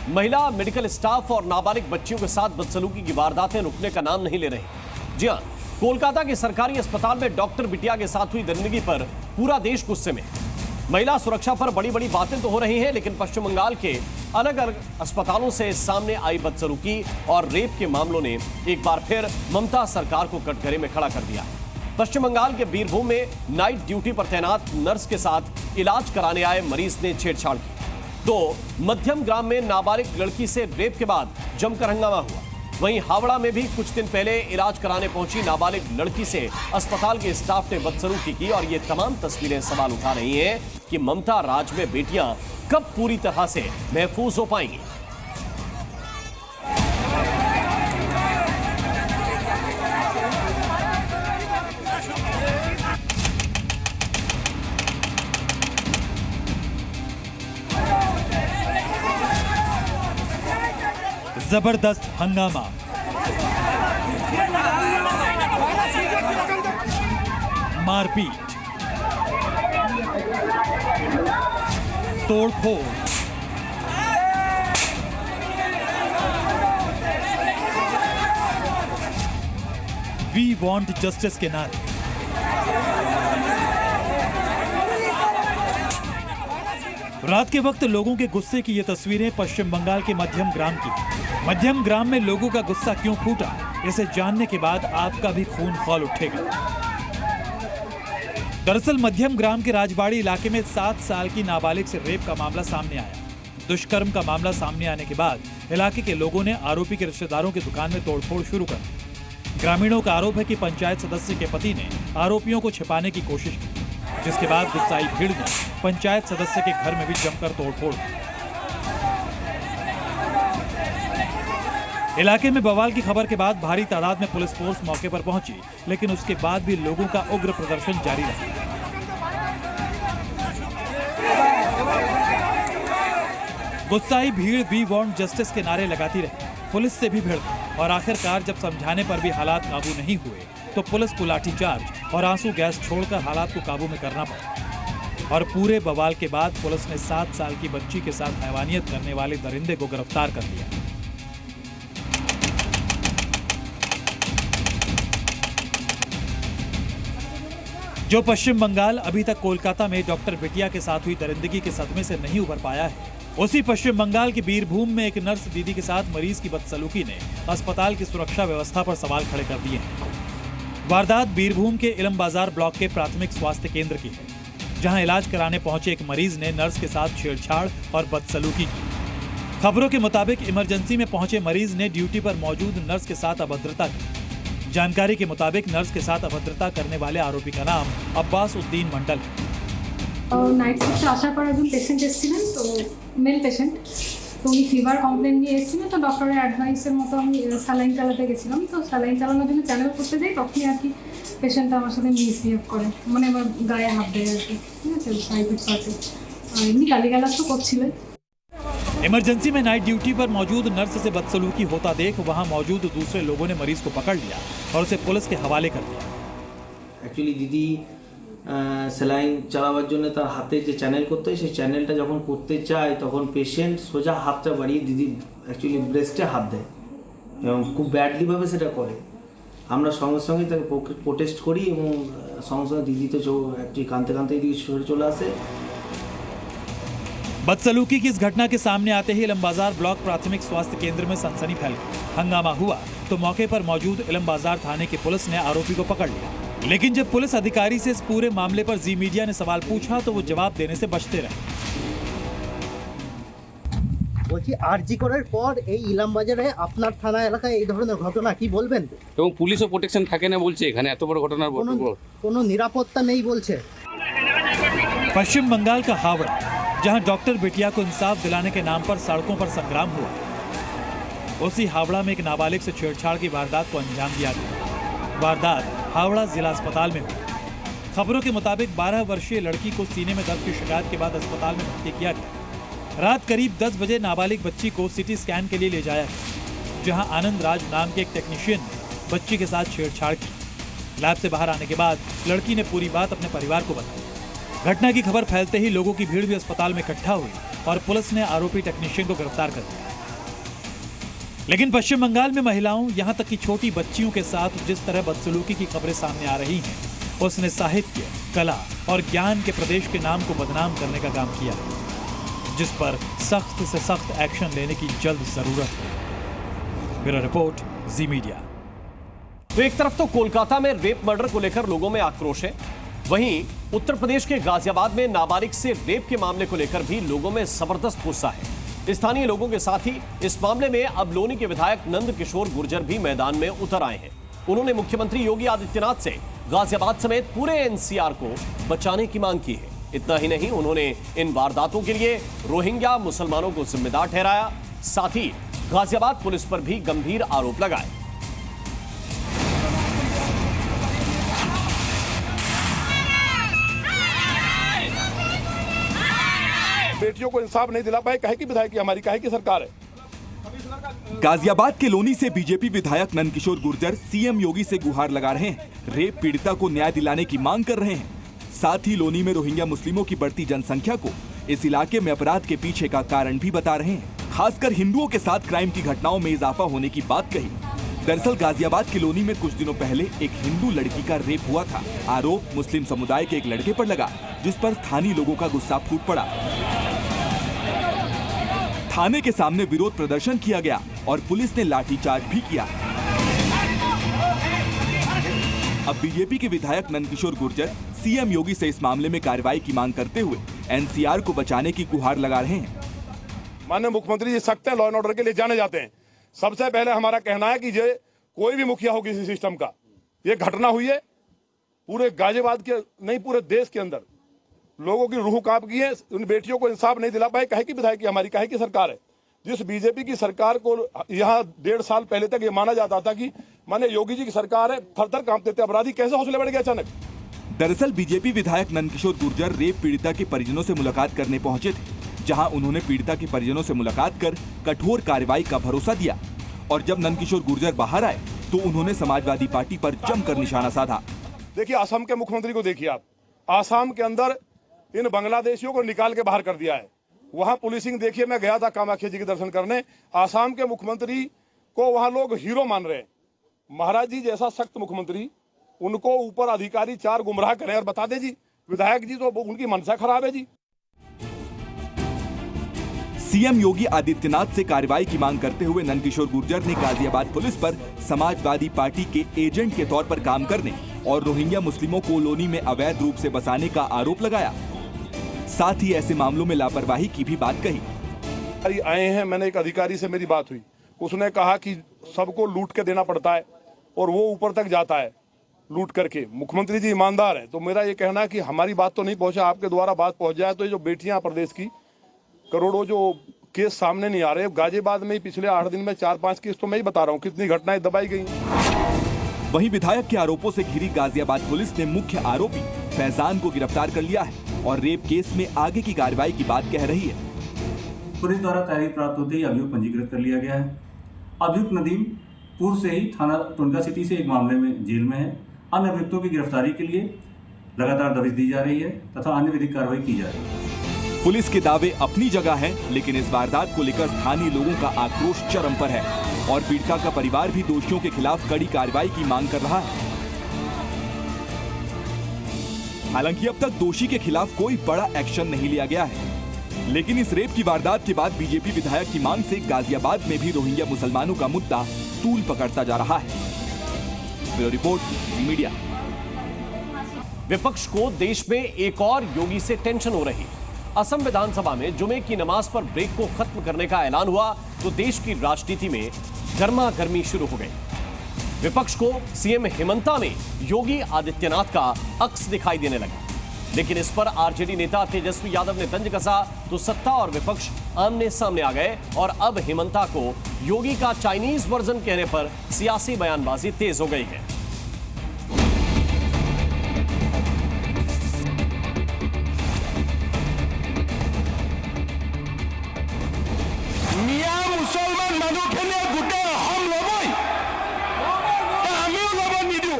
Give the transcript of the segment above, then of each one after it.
महिला medical staff और नाबालिग बच्चियों के साथ बदसलूकी की वारदातें रुकने का नाम नहीं ले रही। जी हां, कोलकाता के सरकारी अस्पताल में डॉक्टर बिटिया के साथ हुई दरिंदगी पर पूरा देश गुस्से में। महिला सुरक्षा पर बड़ी बड़ी बातें तो हो रही हैं, लेकिन पश्चिम बंगाल के अलग अलग अस्पतालों से सामने आई बदसलूकी और रेप के मामलों ने एक बार फिर ममता सरकार को कटघरे में खड़ा कर दिया। पश्चिम बंगाल के बीरभूम में नाइट ड्यूटी पर तैनात नर्स के साथ इलाज कराने आए मरीज ने छेड़छाड़ की, तो मध्यम ग्राम में नाबालिग लड़की से रेप के बाद जमकर हंगामा हुआ। वहीं हावड़ा में भी कुछ दिन पहले इलाज कराने पहुंची नाबालिग लड़की से अस्पताल के स्टाफ ने बदसलूकी की और ये तमाम तस्वीरें सवाल उठा रही हैं कि ममता राज में बेटियां कब पूरी तरह से महफूज हो पाएंगी। जबरदस्त हंगामा, मारपीट, तोड़फोड़, वी वांट जस्टिस के नारे। रात के वक्त लोगों के गुस्से की ये तस्वीरें पश्चिम बंगाल के मध्यम ग्राम की। मध्यम ग्राम में लोगों का गुस्सा क्यों फूटा, इसे जानने के बाद आपका भी खून खौल उठेगा। दरअसल मध्यम ग्राम के राजबाड़ी इलाके में 7 साल की नाबालिग से रेप का मामला सामने आया। दुष्कर्म का मामला सामने आने के बाद इलाके के लोगों ने आरोपी के रिश्तेदारों की दुकान में तोड़फोड़ शुरू कर दी। ग्रामीणों का आरोप है कि पंचायत सदस्य के पति ने आरोपियों को छिपाने की कोशिश की, जिसके बाद गुस्साई भीड़ ने पंचायत सदस्य के घर में भी जमकर तोड़फोड़ की। इलाके में बवाल की खबर के बाद भारी तादाद में पुलिस फोर्स मौके पर पहुंची, लेकिन उसके बाद भी लोगों का उग्र प्रदर्शन जारी रहा। गुस्साई भीड़ वी वांट जस्टिस के नारे लगाती रही, पुलिस से भी भिड़ गई और आखिरकार जब समझाने पर भी हालात काबू नहीं हुए तो पुलिस को लाठीचार्ज और आंसू गैस छोड़कर हालात को काबू में करना पड़ा। और पूरे बवाल के बाद पुलिस ने 7 साल की बच्ची के साथ हैवानियत करने वाले दरिंदे को गिरफ्तार कर लिया। जो पश्चिम बंगाल अभी तक कोलकाता में डॉक्टर बिटिया के साथ हुई दरिंदगी के सदमे से नहीं उबर पाया है, उसी पश्चिम बंगाल के बीरभूम में एक नर्स दीदी के साथ मरीज की बदसलूकी ने अस्पताल की सुरक्षा व्यवस्था पर सवाल खड़े कर दिए हैं। वारदात बीरभूम के इलम बाजार ब्लॉक के प्राथमिक स्वास्थ्य केंद्र की है, जहां इलाज कराने पहुंचे एक मरीज ने नर्स के साथ छेड़छाड़ और बदसलूकी की। खबरों के मुताबिक इमरजेंसी में पहुंचे मरीज ने ड्यूटी पर मौजूद नर्स के साथ अभद्रता की। जानकारी के मुताबिक नर्स के साथ अभद्रता करने वाले आरोपी का नाम अब्बास उद्दीन मंडल है। नाइट शिफ्ट आसार पर একজন পেশেন্ট এসেছিলেন, তো মেল পেশেন্ট, তো উনি ফিভার কমপ্লেন নিয়ে এসেছিলেন। তো ডক্টরের অ্যাডভাইসের মতো আমি স্যালাইন চালাতে গেছিলাম। তো স্যালাইন চালানোর জন্য চ্যানেল করতে যাই, তখনই আর কি পেশেন্টটা আমার সাথে মিসবিহেভ করে, মানে আমার গায়ে হাত দেয় আর কি, ঠিক আছে, প্রাইভেট পার্টে। আর এমনি গালিগালাজ তো করছিলেন। इमरजेंसी में नाइट ड्यूटी पर मौजूद नर्स से बदसलूकी होता देख वहां मौजूद दूसरे लोगों ने मरीज को पकड़ लिया और उसे पुलिस के हवाले कर दिया। एक्चुअली दीदी স্যালাইন চালাবার জন্য তার হাতে যে চ্যানেল করতে হয় সেই চ্যানেলটা যখন করতে চায় তখন পেশেন্ট সোজা হাতটা বাড়িয়ে দিদি অ্যাকচুয়ালি ব্রেস্টে হাত দেয় এবং খুব ব্যাডলিভাবে সেটা করে। আমরা সঙ্গে সঙ্গে তাকে প্রোটেস্ট করি এবং সঙ্গে সঙ্গে দিদি তো অ্যাকচুয়ালি কাঁদতে কাঁদতে এদিকে সরে চলে আসে। बदसलूकी की इस घटना के सामने आते ही इलम बाजार ब्लॉक प्राथमिक स्वास्थ्य केंद्र में सनसनी फैल गई। हंगामा हुआ तो मौके पर मौजूद इलम बाजार थाने की पुलिस ने आरोपी को पकड़ लिया, लेकिन जब पुलिस अधिकारी से इस पूरे मामले पर जी मीडिया ने सवाल पूछा तो वो जवाब देने से बचते रहे। বলছি আরজি করার পর এই ইলাম বাজারে আপনার থানা এলাকায় এই ধরনের ঘটনা কি বলবেন? এবং পুলিশও প্রোটেকশন থাকে না বলছে, এখানে এত বড় ঘটনার কোনো নিরাপত্তা নেই বলছে। पश्चिम बंगाल का हावड़ा, जहां डॉक्टर बिटिया को इंसाफ दिलाने के नाम पर सड़कों पर संग्राम हुआ, उसी हावड़ा में एक नाबालिग से छेड़छाड़ की वारदात को अंजाम दिया गया। वारदात हावड़ा जिला अस्पताल में हुई। खबरों के मुताबिक 12 वर्षीय लड़की को सीने में दर्द की शिकायत के बाद अस्पताल में भर्ती किया गया। रात करीब 10 बजे नाबालिग बच्ची को सिटी स्कैन के लिए ले जाया गया, जहां आनंद राज नाम के एक टेक्नीशियन ने बच्ची के साथ छेड़छाड़ की। लैब से बाहर आने के बाद लड़की ने पूरी बात अपने परिवार को बताई। घटना की खबर फैलते ही लोगों की भीड़ भी अस्पताल में इकट्ठा हुई और पुलिस ने आरोपी टेक्नीशियन को गिरफ्तार कर लिया। लेकिन पश्चिम बंगाल में महिलाओं, यहां तक कि छोटी बच्चियों के साथ जिस तरह बदसलूकी की खबरें सामने आ रही हैं, उसने साहित्य, कला और ज्ञान के प्रदेश के नाम को बदनाम करने का काम किया है, जिस पर सख्त से सख्त एक्शन लेने की जल्द जरूरत है। ब्यूरो रिपोर्ट, जी मीडिया। तो एक तरफ तो कोलकाता में रेप मर्डर को लेकर लोगों में आक्रोश है, वहीं उत्तर प्रदेश के गाजियाबाद में नाबालिग से रेप के मामले को लेकर भी लोगों में जबरदस्त गुस्सा है। स्थानीय लोगों के साथ ही इस मामले में अब लोनी के विधायक नंद किशोर गुर्जर भी मैदान में उतर आए हैं। उन्होंने मुख्यमंत्री योगी आदित्यनाथ से गाजियाबाद समेत पूरे एनसीआर को बचाने की मांग की है। इतना ही नहीं, उन्होंने इन वारदातों के लिए रोहिंग्या मुसलमानों को जिम्मेदार ठहराया, साथ ही गाजियाबाद पुलिस पर भी गंभीर आरोप लगाए। बेटियों को इंसाफ नहीं दिला पाए, कहे की विधायक हमारी, कहे की सरकार है। गाजियाबाद के लोनी से बीजेपी विधायक नंदकिशोर गुर्जर सीएम योगी से गुहार लगा रहे हैं, रेप पीड़िता को न्याय दिलाने की मांग कर रहे हैं। साथ ही लोनी में रोहिंग्या मुस्लिमों की बढ़ती जनसंख्या को इस इलाके में अपराध के पीछे का कारण भी बता रहे हैं। खासकर हिंदुओं के साथ क्राइम की घटनाओं में इजाफा होने की बात कही। दरअसल गाजियाबाद के लोनी में कुछ दिनों पहले एक हिंदू लड़की का रेप हुआ था। आरोप मुस्लिम समुदाय के एक लड़के पर लगा, जिस पर स्थानीय लोगों का गुस्सा फूट पड़ा। थाने के सामने विरोध प्रदर्शन किया गया और पुलिस ने लाठीचार्ज भी किया। अब बीजेपी के विधायक नंदकिशोर गुर्जर सीएम योगी से इस मामले में कार्रवाई की मांग करते हुए एनसीआर को बचाने की गुहार लगा रहे हैं। माननीय मुख्यमंत्री जी सख्त लॉ एंड ऑर्डर के लिए जाने जाते हैं। सबसे पहले हमारा कहना है कि ये कोई भी मुखिया हो किसी सिस्टम का, ये घटना हुई है पूरे गाजियाबाद के नहीं पूरे देश के अंदर, लोगों की रूह कांप गई है। उन बेटियों को इंसाफ नहीं दिला पाए, कहे की विधायक हमारी, कहे की सरकार है। जिस बीजेपी की सरकार को यहाँ 1.5 साल पहले तक ये माना जाता था कि माने योगी जी की सरकार है, थर-थर कांपते थे अपराधी, कैसे हौसले बढ़ गए अचानक। दरअसल बीजेपी विधायक नंदकिशोर गुर्जर रेप पीड़िता के परिजनों से मुलाकात करने पहुंचे थे, जहां उन्होंने पीड़िता के परिजनों से मुलाकात कर कठोर कार्रवाई का भरोसा दिया। और जब नंदकिशोर गुर्जर बाहर आए तो उन्होंने समाजवादी पार्टी पर जमकर निशाना साधा। देखिए असम के मुख्यमंत्री को देखिए आप, आसाम के अंदर इन बांग्लादेशियों को निकाल के बाहर कर दिया है। वहां पुलिसिंग देखिए, मैं गया था कामाख्या जी के दर्शन करने, आसाम के मुख्यमंत्री को वहां लोग हीरो मान रहे हैं। महाराज जी जैसा सख्त मुख्यमंत्री, उनको ऊपर अधिकारी 4 गुमराह करें और बता दे जी विधायक जी तो उनकी मनसा खराब है जी। सीएम योगी आदित्यनाथ से कार्रवाई की मांग करते हुए नंदकिशोर गुर्जर ने गाजियाबाद पुलिस पर समाजवादी पार्टी के एजेंट के तौर पर काम करने और रोहिंग्या मुस्लिमों को लोनी में अवैध रूप से बसाने का आरोप लगाया। साथ ही ऐसे मामलों में लापरवाही की भी बात कही। आए हैं, मैंने एक अधिकारी से मेरी बात हुई, उसने कहा कि सबको लूट के देना पड़ता है और वो ऊपर तक जाता है लूट करके। मुख्यमंत्री जी ईमानदार है, तो मेरा ये कहना है कि हमारी बात तो नहीं पहुंचा, आपके द्वारा बात पहुंच जाए तो ये जो बेटियां प्रदेश की करोड़ों जो केस सामने नहीं आ रहे। गाजियाबाद में ही पिछले 8 दिन में 4-5 केस तो मैं ही बता रहा हूँ कितनी घटनाएं दबाई गई। वहीं विधायक के आरोपों से घिरी गाजियाबाद पुलिस ने मुख्य आरोपी फैजान को गिरफ्तार कर लिया है और रेप केस में आगे की कार्रवाई की बात कह रही है। पुलिस द्वारा तहरीर प्राप्त होते ही अभियुक्त पंजीकृत कर लिया गया है। अभियुक्त नदीम पूर्व से ही थाना टुंडा सिटी से एक मामले में जेल में है। अन्य अभियुक्तों की गिरफ्तारी के लिए लगातार दबिश दी जा रही है तथा अन्य विधिक कार्रवाई की जा रही है। पुलिस के दावे अपनी जगह हैं, लेकिन इस वारदात को लेकर स्थानीय लोगों का आक्रोश चरम पर है और पीड़िता का परिवार भी दोषियों के खिलाफ कड़ी कार्रवाई की मांग कर रहा है। हालांकि अब तक दोषी के खिलाफ कोई बड़ा एक्शन नहीं लिया गया है, लेकिन इस रेप की वारदात के बाद बीजेपी विधायक की मांग से गाजियाबाद में भी रोहिंग्या मुसलमानों का मुद्दा तूल पकड़ता जा रहा है। Bureau report, media. विपक्ष को देश में एक और योगी से टेंशन हो रही। असम विधानसभा में जुमे की नमाज पर ब्रेक को खत्म करने का ऐलान हुआ तो देश की राजनीति में गर्मा गर्मी शुरू हो गई। विपक्ष को सीएम हिमंता में योगी आदित्यनाथ का अक्स दिखाई देने लगा, लेकिन इस पर आरजेडी नेता तेजस्वी यादव ने तंज कसा तो सत्ता और विपक्ष आमने सामने आ गए और अब हिमंता को योगी का चाइनीज वर्जन कहने पर सियासी बयानबाजी तेज हो गई है। मुसलमान मानुखिने गोटे हम लबई आमिও লব নিদিও।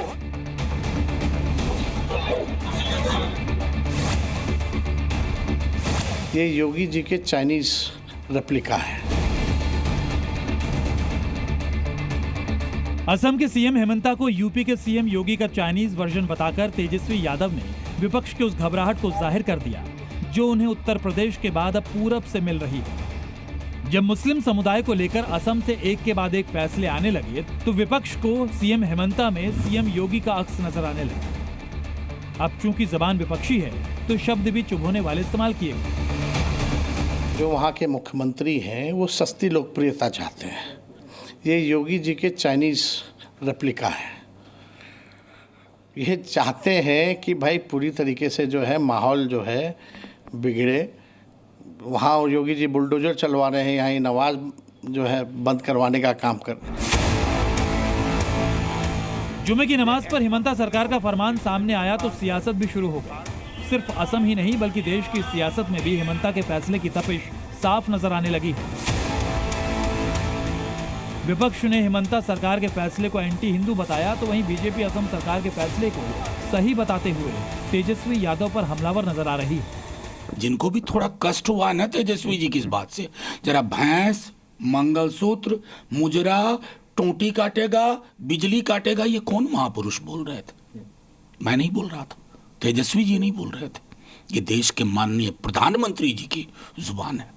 ये योगी जी के चाइनीज रेप्लिका है। असम के सीएम हेमंता को यूपी के सीएम योगी का चाइनीज वर्जन बताकर तेजस्वी यादव ने विपक्ष की उस घबराहट को जाहिर कर दिया जो उन्हें उत्तर प्रदेश के बाद अब पूरब से मिल रही है। जब मुस्लिम समुदाय को लेकर असम से एक के बाद एक फैसले आने लगे तो विपक्ष को सीएम हेमंता में सीएम योगी का अक्स नजर आने लगा। अब चूंकि जबान विपक्षी है तो शब्द भी चुभोने वाले इस्तेमाल किए गए। जो वहाँ के मुख्यमंत्री हैं वो सस्ती लोकप्रियता चाहते हैं। ये योगी जी के चाइनीज रेप्लिका है। ये चाहते हैं कि भाई पूरी तरीके से जो है माहौल जो है बिगड़े। वहाँ योगी जी बुलडोजर चलवा रहे हैं, यहाँ ये नवाज जो है बंद करवाने का काम कर। जुमे की नमाज पर हेमंता सरकार का फरमान सामने आया तो सियासत भी शुरू हो गई। सिर्फ असम ही नहीं बल्कि देश की सियासत में भी हेमंता के फैसले की तपिश साफ नजर आने लगी है। विपक्ष ने हेमंता सरकार के फैसले को एंटी हिंदू बताया तो वहीं बीजेपी असम सरकार के फैसले को सही बताते हुए तेजस्वी यादव पर हमलावर नजर आ रही है। जिनको भी थोड़ा कष्ट हुआ ना तेजस्वी जी की इस बात से, जरा भैंस, मंगलसूत्र, मुजरा, टोंटी काटेगा, बिजली काटेगा, ये कौन महापुरुष बोल रहे थे? मैं नहीं बोल रहा था, तेजस्वी जी नहीं बोल रहे थे, ये देश के माननीय प्रधानमंत्री जी की जुबान है।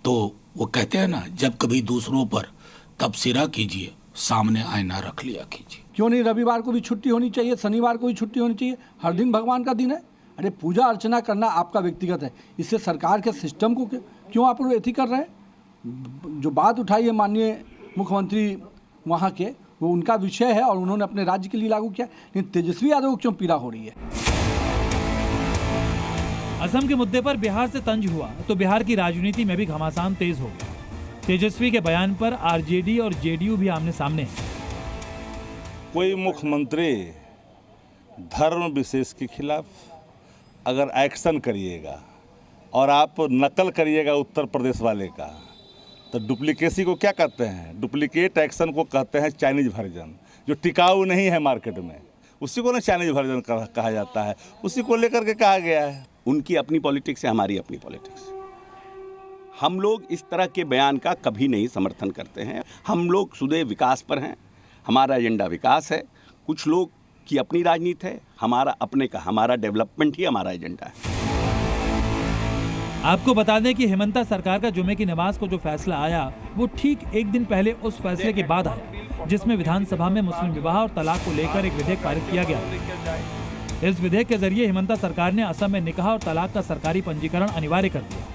तो वो कहते हैं ना, जब कभी दूसरों पर तबसरा कीजिए, सामने आईना रख लिया कीजिए। क्यों नहीं रविवार को भी छुट्टी होनी चाहिए, शनिवार को भी छुट्टी होनी चाहिए? हर दिन भगवान का दिन है। अरे पूजा अर्चना करना आपका व्यक्तिगत है, इससे सरकार के सिस्टम को क्यों आप लोग एथी कर रहे हैं? जो बात उठाई है माननीय मुख्यमंत्री वहाँ के, वो उनका विषय है और उन्होंने अपने राज्य के लिए लागू किया, लेकिन तेजस्वी यादव को क्यों पीड़ा हो रही है? असम के मुद्दे पर बिहार से तंज हुआ तो बिहार की राजनीति में भी घमासान तेज हो गया। तेजस्वी के बयान पर आरजेडी और जेडीयू भी आमने सामने है। कोई मुख्यमंत्री धर्म विशेष के खिलाफ अगर एक्शन करिएगा और आप नकल करिएगा उत्तर प्रदेश वाले का, तो डुप्लीकेसी को क्या कहते हैं? डुप्लीकेट एक्शन को कहते हैं चाइनीज वर्जन, जो टिकाऊ नहीं है मार्केट में, उसी को ना चाइनीज वर्जन कहा जाता है। उसी को लेकर के कहा गया है। उनकी अपनी पॉलिटिक्स है, हमारी अपनी पॉलिटिक्स। हम लोग इस तरह के बयान का कभी नहीं समर्थन करते हैं। हम लोग सुधे विकास पर हैं, हमारा एजेंडा विकास है। कुछ लोग की अपनी राजनीति है, हमारा अपने का, हमारा डेवलपमेंट ही हमारा एजेंडा है। आपको बता दें कि हेमंता सरकार का जुमे की नमाज को जो फैसला आया वो ठीक एक दिन पहले उस फैसले के बाद आया जिसमें विधानसभा में मुस्लिम विवाह और तलाक को लेकर एक विधेयक पारित किया गया। इस विधेयक के जरिए हेमंता सरकार ने असम में निकाह और तलाक का सरकारी पंजीकरण अनिवार्य कर दिया,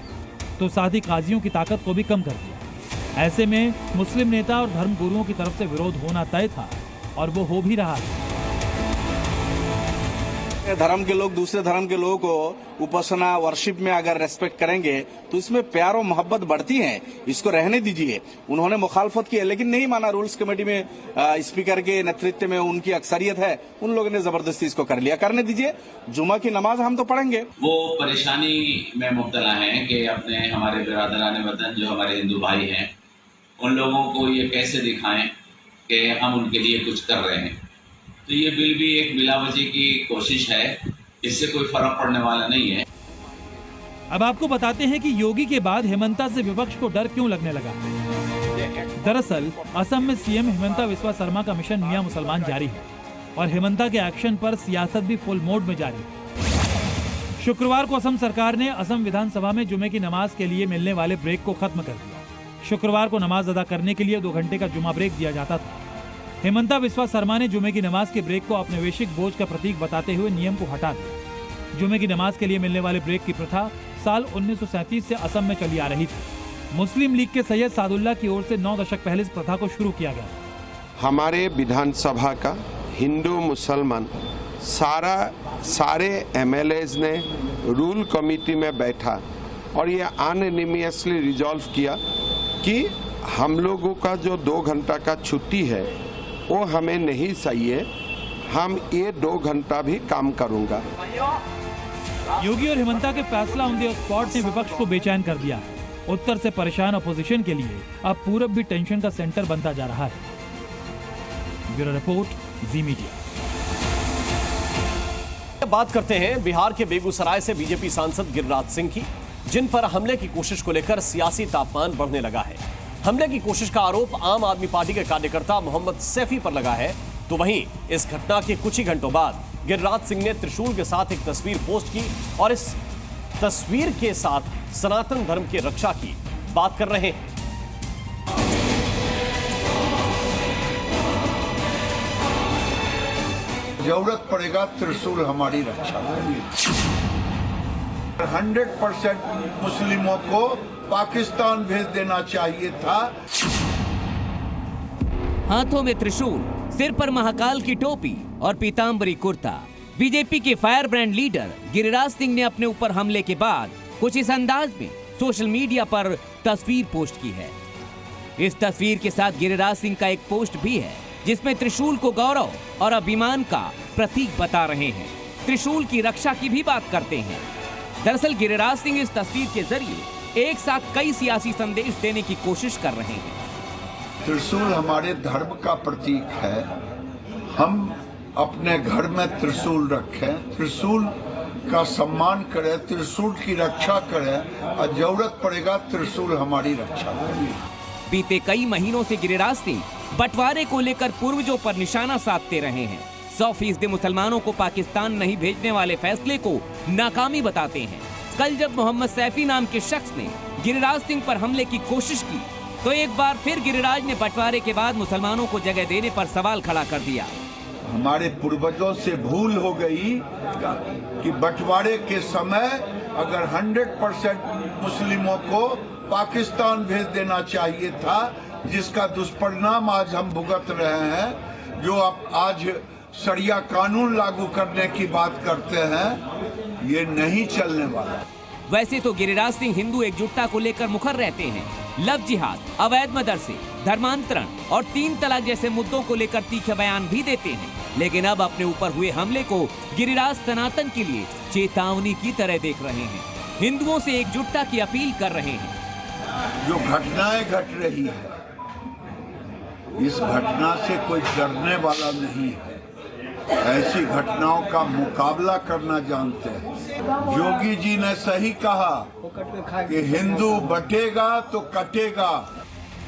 तो साथ ही काजियों की ताकत को भी कम कर दिया। ऐसे में मुस्लिम नेता और धर्म गुरुओं की तरफ से विरोध होना तय था और वो हो भी रहा है। धर्म के लोग दूसरे धर्म के लोगों को उपासना वर्शिप में अगर रेस्पेक्ट करेंगे तो इसमें प्यार और मोहब्बत बढ़ती है। इसको रहने दीजिए। उन्होंने मुखालफत की है लेकिन नहीं माना। रूल्स कमेटी में स्पीकर के नेतृत्व में उनकी अक्सरियत है, उन लोगों ने जबरदस्ती इसको कर लिया। करने दीजिए, जुमा की नमाज हम तो पढ़ेंगे। वो परेशानी में मुब्तला हैं कि अपने हमारे बिरादरान वतन जो हमारे हिंदू भाई हैं उन लोगों को ये कैसे दिखाएं कि हम उनके लिए कुछ कर रहे हैं। तो ये बिल भी एक मिलावटी की कोशिश है, इससे कोई फर्क पड़ने वाला नहीं है। अब आपको बताते हैं कि योगी के बाद हेमंता से विपक्ष को डर क्यों लगने लगा। दरअसल असम में सीएम हेमंता बिस्वा शर्मा का मिशन मियां मुसलमान जारी है और हेमंता के एक्शन पर सियासत भी फुल मोड में जारी है। शुक्रवार को असम सरकार ने असम विधानसभा में जुमे की नमाज के लिए मिलने वाले ब्रेक को खत्म कर दिया। शुक्रवार को नमाज अदा करने के लिए 2 घंटे का जुमा ब्रेक दिया जाता था। हेमंता बिस्वा शर्मा ने जुमे की नमाज के ब्रेक को अपने वैश्विक बोझ का प्रतीक बताते हुए नियम को हटा दिया। जुमे की नमाज के लिए मिलने वाले ब्रेक की प्रथा साल 1937 से असम में चली आ रही थी। मुस्लिम लीग के सैयद सादुल्ला की ओर से 9 दशक पहले इस प्रथा को शुरू किया गया। हमारे विधानसभा का हिंदू मुसलमान सारे एमएलएज ने रूल कमेटी में बैठा और ये अनएनिमियसली रिजॉल्व किया कि हम लोगों का जो 2 घंटा का छुट्टी है वो हमें नहीं चाहिए, हम ये 2 घंटा भी काम करूंगा। योगी और हेमंता के फैसला ऑन द स्पॉट ने विपक्ष को बेचैन कर दिया। उत्तर से परेशान अपोजिशन के लिए अब पूरब भी टेंशन का सेंटर बनता जा रहा है। ब्यूरो रिपोर्ट, जी मीडिया। बात करते हैं बिहार के बेगूसराय से बीजेपी सांसद गिरिराज सिंह की। जिन पर हमले की कोशिश को लेकर सियासी तापमान बढ़ने लगा है। हमले की कोशिश का आरोप आम आदमी पार्टी के कार्यकर्ता मोहम्मद सैफी पर लगा है, तो वहीं इस घटना के कुछ ही घंटों बाद गिरिराज सिंह ने त्रिशूल के साथ एक तस्वीर पोस्ट की और इस तस्वीर के साथ सनातन धर्म की रक्षा की बात कर रहे हैं। जरूरत पड़ेगा त्रिशूल हमारी रक्षा करेगी। 100% मुस्लिमों को पाकिस्तान भेज देना चाहिए था। हाथों में त्रिशूल, सिर पर महाकाल की टोपी और पीतांबरी कुर्ता, बीजेपी के fire brand leader Giriraj Singh ने अपने ऊपर हमले के बाद कुछ इस अंदाज में सोशल मीडिया पर तस्वीर पोस्ट की है। इस तस्वीर के साथ गिरिराज सिंह का एक पोस्ट भी है जिसमें त्रिशूल को गौरव और अभिमान का प्रतीक बता रहे हैं। त्रिशूल की रक्षा की भी बात करते हैं। दरअसल गिरिराज सिंह इस तस्वीर के जरिए एक साथ कई सियासी संदेश देने की कोशिश कर रहे हैं। त्रिशूल हमारे धर्म का प्रतीक है। हम अपने घर में त्रिशूल रखें, त्रिशूल का सम्मान करें, त्रिशूल की रक्षा करें और जरूरत पड़ेगा त्रिशूल हमारी रक्षा करें। बीते कई महीनों से गिरिराज सिंह बंटवारे को लेकर पूर्वजों पर निशाना साधते रहे हैं। 100% मुसलमानों को पाकिस्तान नहीं भेजने वाले फैसले को नाकामी बताते हैं। कल जब मोहम्मद सैफी नाम के शख्स ने गिरिराज सिंह पर हमले की कोशिश की तो एक बार फिर गिरिराज ने बंटवारे के बाद मुसलमानों को जगह देने पर सवाल खड़ा कर दिया। हमारे पूर्वजों से भूल हो गई कि बंटवारे के समय अगर 100% मुस्लिमों को पाकिस्तान भेज देना चाहिए था, जिसका दुष्परिणाम आज हम भुगत रहे हैं। जो आप आज शरिया कानून लागू करने की बात करते हैं, ये नहीं चलने वाला। वैसे तो गिरिराज सिंह हिंदू एकजुटता को लेकर मुखर रहते हैं। लव जिहाद, अवैध मदरसे, धर्मांतरण और 3 तलाक जैसे मुद्दों को लेकर तीखे बयान भी देते हैं। लेकिन अब अपने ऊपर हुए हमले को गिरिराज सनातन के लिए चेतावनी की तरह देख रहे हैं। हिंदुओं से एकजुटता की अपील कर रहे हैं। जो घटनाएं घट रही है, इस घटना से कोई डरने वाला नहीं है। ऐसी घटनाओं का मुकाबला करना जानते हैं। योगी जी ने सही कहा कि हिंदू बटेगा तो कटेगा।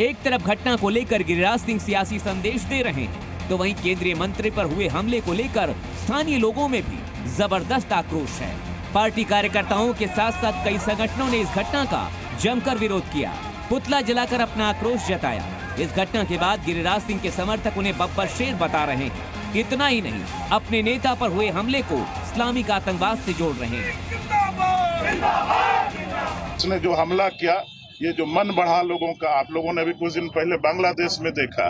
एक तरफ घटना को लेकर गिरिराज सिंह सियासी संदेश दे रहे हैं, तो वहीं केंद्रीय मंत्री पर हुए हमले को लेकर स्थानीय लोगों में भी जबरदस्त आक्रोश है। पार्टी कार्यकर्ताओं के साथ साथ कई संगठनों ने इस घटना का जमकर विरोध किया, पुतला जलाकर अपना आक्रोश जताया। इस घटना के बाद गिरिराज सिंह के समर्थक उन्हें बब्बर शेर बता रहे हैं। इतना ही नहीं, अपने नेता पर हुए हमले को इस्लामिक आतंकवाद से जोड़ रहे हैं। उसने जो हमला किया, ये जो मन बढ़ा लोगों का, आप लोगों ने भी कुछ दिन पहले बांग्लादेश में देखा,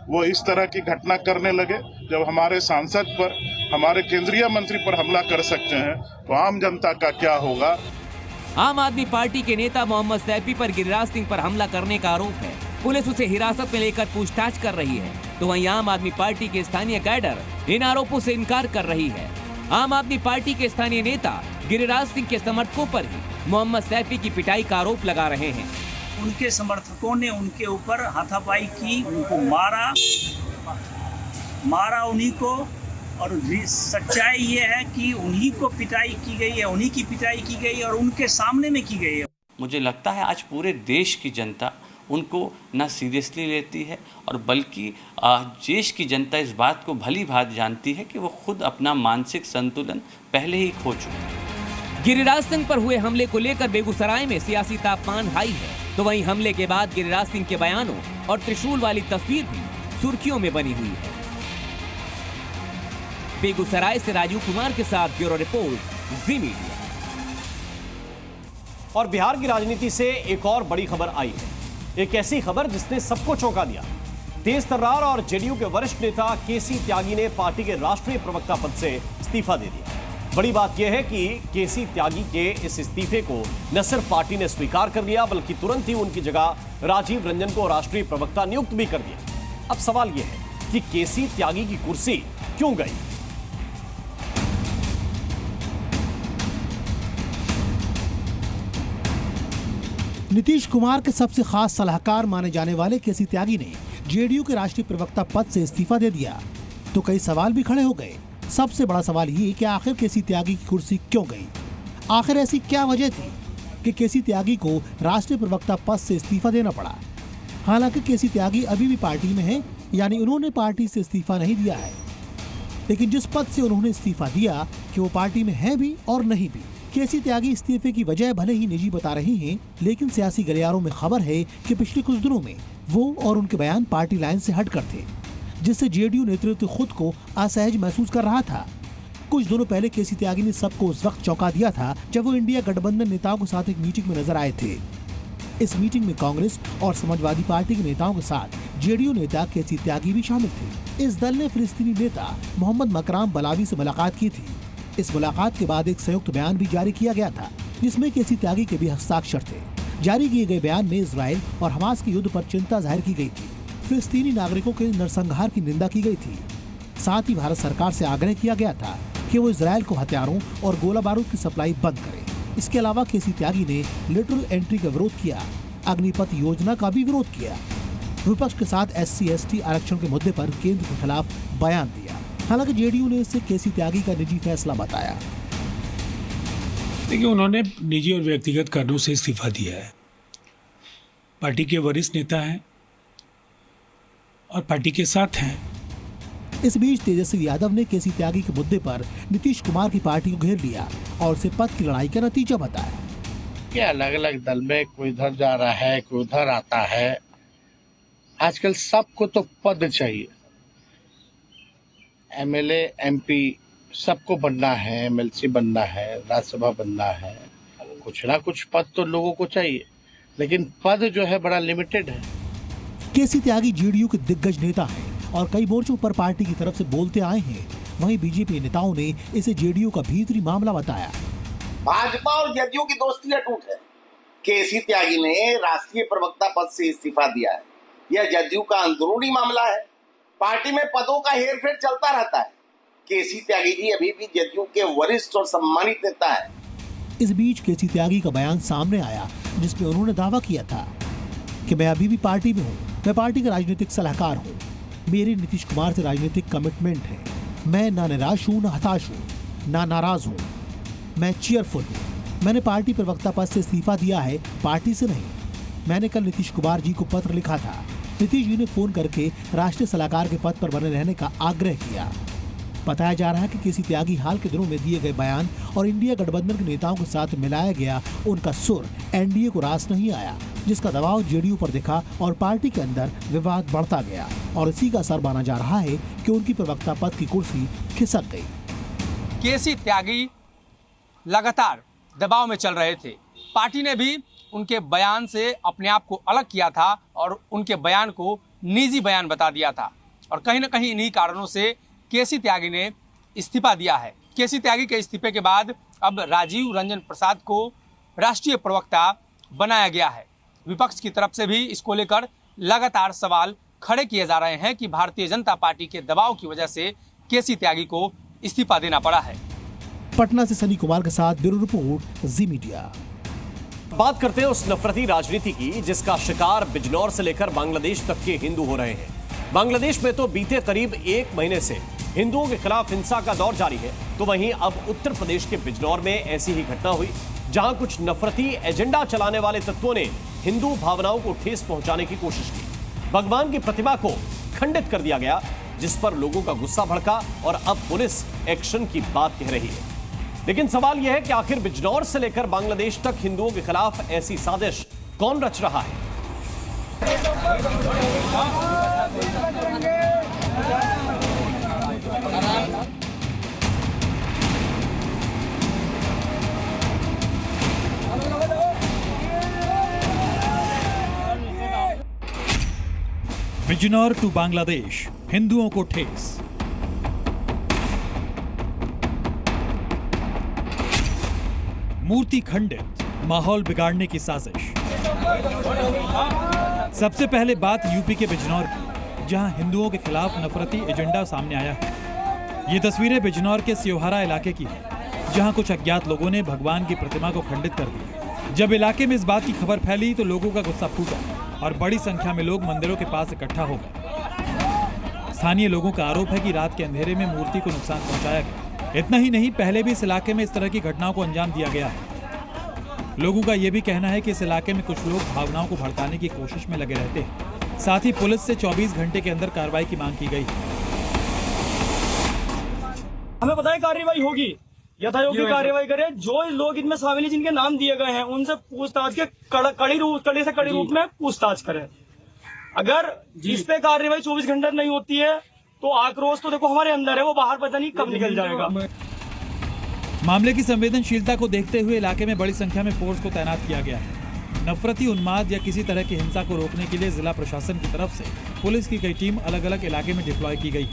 वो इस तरह की घटना करने लगे। जब हमारे सांसद पर, हमारे केंद्रीय मंत्री पर हमला कर सकते हैं, तो आम जनता का क्या होगा। आम आदमी पार्टी के नेता मोहम्मद सैफी पर गिरिराज सिंह पर हमला करने का आरोप है। पुलिस उसे हिरासत में लेकर पूछताछ कर रही है, तो वहीं आम आदमी पार्टी के स्थानीय कैडर इन आरोपों से इनकार कर रही है। आम आदमी पार्टी के स्थानीय नेता गिरिराज सिंह के समर्थकों पर ही मोहम्मद सैफी की पिटाई का आरोप लगा रहे हैं। उनके समर्थकों ने उनके ऊपर हाथापाई की, उनको मारा उन्हीं को, और सच्चाई ये है कि उन्हीं को पिटाई की गई है, उन्हीं की पिटाई की गई और उनके सामने में की गई है। मुझे लगता है आज पूरे देश की जनता उनको ना सीरियसली लेती है, और बल्कि देश की जनता इस बात को भली भांति जानती है कि वो खुद अपना मानसिक संतुलन पहले ही खो चुके हैं। गिरिराज सिंह पर हुए हमले को लेकर बेगूसराय में सियासी तापमान हाई है, तो वहीं हमले के बाद गिरिराज सिंह के बयानों और त्रिशूल वाली तस्वीर भी सुर्खियों में बनी हुई है। बेगूसराय से राजीव कुमार के साथ ब्यूरो रिपोर्ट, जी मीडिया। और बिहार की राजनीति से एक और बड़ी खबर आई है, एक ऐसी खबर जिसने सबको चौंका दिया। तेज तर्रार और जेडीयू के वरिष्ठ नेता केसी त्यागी ने पार्टी के राष्ट्रीय प्रवक्ता पद से इस्तीफा दे दिया। बड़ी बात यह है कि केसी त्यागी के इस इस्तीफे को न सिर्फ पार्टी ने स्वीकार कर लिया, बल्कि तुरंत ही उनकी जगह राजीव रंजन को राष्ट्रीय प्रवक्ता नियुक्त भी कर दिया। अब सवाल यह है कि केसी त्यागी की कुर्सी क्यों गई? नीतीश कुमार के सबसे खास सलाहकार माने जाने वाले केसी त्यागी ने जेडीयू के राष्ट्रीय प्रवक्ता पद से इस्तीफा दे दिया, तो कई सवाल भी खड़े हो गए। सबसे बड़ा सवाल ये कि आखिर केसी त्यागी की कुर्सी क्यों गई? आखिर ऐसी क्या वजह थी कि केसी त्यागी को राष्ट्रीय प्रवक्ता पद से इस्तीफा देना पड़ा। हालांकि केसी त्यागी अभी भी पार्टी में हैं, यानी उन्होंने पार्टी से इस्तीफा नहीं दिया है, लेकिन जिस पद से उन्होंने इस्तीफा दिया कि वो पार्टी में है भी और नहीं भी। केसी त्यागी इस्तीफे की वजह भले ही निजी बता रही हैं, लेकिन सियासी गलियारों में खबर है कि पिछले कुछ दिनों में वो और उनके बयान पार्टी लाइन से हटकर थे, जिससे जेडीयू नेतृत्व खुद को असहज महसूस कर रहा था। कुछ दिनों पहले केसी त्यागी ने सबको उस वक्त चौंका दिया था जब वो इंडिया गठबंधन नेताओं के साथ एक मीटिंग में नजर आए थे। इस मीटिंग में कांग्रेस और समाजवादी पार्टी के नेताओं के साथ जेडीयू नेता केसी त्यागी भी शामिल थे। इस दल ने फिलिस्तीनी नेता मोहम्मद मकराम बलावी से मुलाकात की थी। इस मुलाकात के बाद एक संयुक्त बयान भी जारी किया गया था, जिसमें केसी त्यागी के भी हस्ताक्षर थे। जारी किए गए बयान में इजराइल और हमास के युद्ध पर चिंता जाहिर की गई थी, फिलिस्तीनी नागरिकों के नरसंहार की निंदा की गई थी। साथ ही भारत सरकार से आग्रह किया गया था कि वो इजराइल को हथियारों और गोला बारूद की सप्लाई बंद करे। इसके अलावा केसी त्यागी ने लिटरल एंट्री का विरोध किया, अग्निपथ योजना का भी विरोध किया। विपक्ष के साथ SC/ST आरक्षण के मुद्दे पर केंद्र के खिलाफ बयान दिया। हालांकि जेडीयू ने इसे केसी त्यागी का निजी फैसला बताया। देखिए, उन्होंने निजी और व्यक्तिगत कारणों से इस्तीफा दिया है। पार्टी के वरिष्ठ नेता हैं और पार्टी के साथ हैं। इस बीच तेजस्वी यादव ने केसी त्यागी के मुद्दे पर नीतीश कुमार की पार्टी को घेर लिया और उसे पद की लड़ाई का नतीजा बताया। कि अलग अलग दल में कोई इधर जा रहा है, कोई उधर आता है। आजकल सबको तो पद चाहिए, MLA MP सबको बनना है, MLC बनना है, राज्यसभा बनना है। कुछ ना कुछ पद तो लोगों को चाहिए, लेकिन पद जो है बड़ा लिमिटेड है। केसी त्यागी जेडीयू के दिग्गज नेता हैं और कई मोर्चों पर पार्टी की तरफ से बोलते आए हैं। वहीं बीजेपी नेताओं ने इसे जेडीयू का भीतरी मामला बताया। भाजपा और जदयू की दोस्ती अटूट है। केसी त्यागी ने राष्ट्रीय प्रवक्ता पद से इस्तीफा दिया है। यह जदयू का अंदरूनी मामला है। पार्टी में पदों का हेरफेर चलता रहता है। केसी त्यागी जी अभी भी जदयू के वरिष्ठ और सम्मानित नेता है। इस बीच केसी त्यागी का बयान सामने आया, जिसमें उन्होंने दावा किया था कि मैं अभी भी पार्टी में हूँ, मैं पार्टी का राजनीतिक सलाहकार हूँ, मेरी नीतीश कुमार से राजनीतिक कमिटमेंट है, मैं ना निराश हूँ, ना हताश हूँ, ना नाराज हूँ, मैं चीयरफुल हूँ। मैंने पार्टी प्रवक्ता पद से इस्तीफा दिया है, पार्टी से नहीं। मैंने कल नीतीश कुमार जी को पत्र लिखा था। नीतीश जी ने फोन करके राष्ट्रीय सलाहकार के पद पर बने रहने का आग्रह किया। बताया जा रहा है कि केसी त्यागी हाल के दिनों में दिए गए बयान और इंडिया गठबंधन के नेताओं के साथ मिलाया गया उनका सुर एनडीए को रास नहीं आया, जिसका दबाव जेडीयू पर दिखा और पार्टी के अंदर विवाद बढ़ता गया और इसी का असर माना जा रहा है कि उनकी प्रवक्ता पद की कुर्सी खिसक गई। केसी त्यागी लगातार दबाव में चल रहे थे। पार्टी ने भी उनके बयान से अपने आप को अलग किया था और उनके बयान को निजी बयान बता दिया था और कहीं ना कहीं इन्हीं कारणों से केसी त्यागी ने इस्तीफा दिया है। केसी त्यागी के इस्तीफे के बाद अब राजीव रंजन प्रसाद को राष्ट्रीय प्रवक्ता बनाया गया है। विपक्ष की तरफ से भी इसको लेकर लगातार सवाल खड़े किए जा रहे हैं कि भारतीय जनता पार्टी के दबाव की वजह से केसी त्यागी को इस्तीफा देना पड़ा है। पटना से सनी कुमार के साथ ब्यूरो रिपोर्ट, जी मीडिया। बात करते हैं उस नफरती राजनीति की जिसका शिकार बिजनौर से लेकर बांग्लादेश तक के हिंदू हो रहे हैं। बांग्लादेश में तो बीते करीब 1 महीने से हिंदुओं के खिलाफ हिंसा का दौर जारी है, तो वहीं अब उत्तर प्रदेश के बिजनौर में ऐसी ही घटना हुई जहां कुछ नफरती एजेंडा चलाने वाले तत्वों ने हिंदू भावनाओं को ठेस पहुंचाने की कोशिश की। भगवान की प्रतिमा को खंडित कर दिया गया, जिस पर लोगों का गुस्सा भड़का और अब पुलिस एक्शन की बात कह रही है। लेकिन सवाल यह है कि आखिर बिजनौर से लेकर बांग्लादेश तक हिंदुओं के खिलाफ ऐसी साजिश कौन रच रहा है? बिजनौर टू बांग्लादेश, हिंदुओं को ठेस। मूर्ति खंडित, माहौल बिगाड़ने की साजिश। सबसे पहले बात यूपी के बिजनौर की, जहां हिंदुओं के खिलाफ नफरती एजेंडा सामने आया है। ये तस्वीरें बिजनौर के सियोहारा इलाके की हैं, जहां कुछ अज्ञात लोगों ने भगवान की प्रतिमा को खंडित कर दिया। जब इलाके में इस बात की खबर फैली तो लोगों का गुस्सा फूटा और बड़ी संख्या में लोग मंदिरों के पास इकट्ठा हो गए। स्थानीय लोगों का आरोप है कि रात के अंधेरे में मूर्ति को नुकसान पहुंचाया गया। इतना ही नहीं, पहले भी इस इलाके में इस तरह की घटनाओं को अंजाम दिया गया है। लोगों का ये भी कहना है कि इस इलाके में कुछ लोग भावनाओं को भड़काने की कोशिश में लगे रहते हैं। साथ ही पुलिस से 24 घंटे के अंदर कार्रवाई की मांग की गई। हमें पता है कार्रवाई होगी, यथायोग्य कार्रवाई करें। जो लोग इनमें शामिल हैं, जिनके नाम दिए गए हैं, उनसे पूछताछ के कड़ी रूप में पूछताछ करें। अगर इस पे कार्रवाई 24 घंटे नहीं होती है तो आक्रोश तो देखो हमारे अंदर है, वो बाहर पता नहीं कब निकल जाएगा। मामले की संवेदनशीलता को देखते हुए इलाके में बड़ी संख्या में फोर्स को तैनात किया गया है। नफरती उन्माद या किसी तरह की हिंसा को रोकने के लिए जिला प्रशासन की तरफ से पुलिस की कई टीम अलग अलग इलाके में डिप्लॉय की गई।